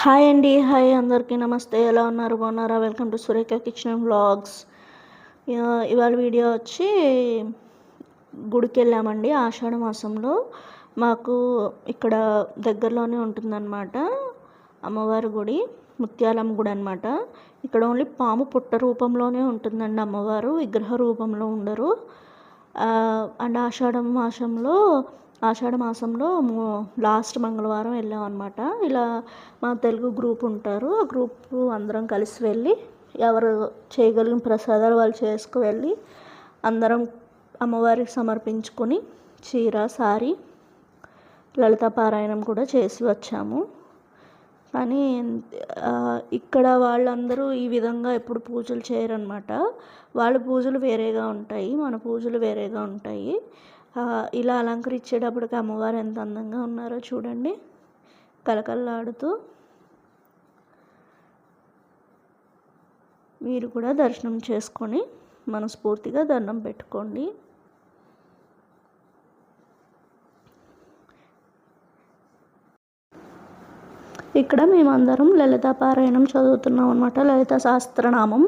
Hi అండి. Hi అందరికీ నమస్తే. ఎలా ఉన్నారు? బాగున్నారా? Welcome to Surekha kitchen vlogs. ఇవాళ వీడియో వచ్చి గుడికి వెళ్ళామండి ఆషాఢ మాసంలో. మాకు ఇక్కడ దగ్గరలోనే ఉంటుందన్నమాట అమ్మవారి గుడి, ముత్యాలమ్మ గుడి అనమాట. ఇక్కడ ఓన్లీ పాము పుట్ట రూపంలోనే ఉంటుందండి అమ్మవారు, విగ్రహ రూపంలో ఉండరు. అండ్ ఆషాఢ మాసంలో లాస్ట్ మంగళవారం వెళ్ళాం అనమాట. ఇలా మా తెలుగు గ్రూప్ ఉంటారు, ఆ గ్రూప్ అందరం కలిసి వెళ్ళి ఎవరు చేయగలిగిన ప్రసాదాలు వాళ్ళు వెళ్ళి అందరం అమ్మవారికి సమర్పించుకొని చీర సారీ లలిత పారాయణం కూడా చేసి వచ్చాము. కానీ ఇక్కడ వాళ్ళందరూ ఈ విధంగా ఎప్పుడు పూజలు చేయరనమాట. వాళ్ళ పూజలు వేరేగా ఉంటాయి, మన పూజలు వేరేగా ఉంటాయి. ఇలా అలంకరించేటప్పటికి అమ్మవారు ఎంత అందంగా ఉన్నారో చూడండి, కలకల్లాడుతూ. మీరు కూడా దర్శనం చేసుకొని మనస్ఫూర్తిగా దండం పెట్టుకోండి. ఇక్కడ మేమందరం లలిత పారాయణం చదువుతున్నాం అనమాట. లలిత సహస్రనామం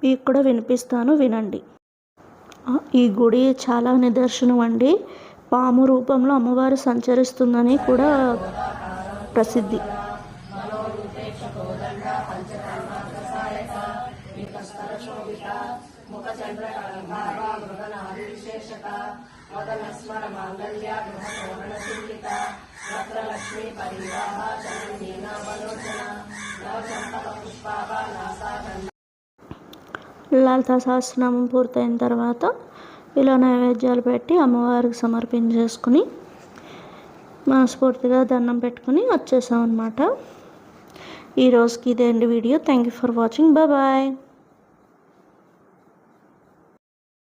మీకు కూడా వినిపిస్తాను, వినండి. ఈ గుడి చాలా నిదర్శనం అండి. పాము రూపంలో అమ్మవారు సంచరిస్తుందని కూడా ప్రసిద్ధి. లలిత సహస్రనామం పూర్తయిన తర్వాత ఇలా నైవేద్యాలు పెట్టి అమ్మవారికి సమర్పించేసుకుని మనస్ఫూర్తిగా దండం పెట్టుకుని వచ్చేసాం అన్నమాట. ఈరోజుకి ఇదే అండి వీడియో. Thank you for watching. Bye.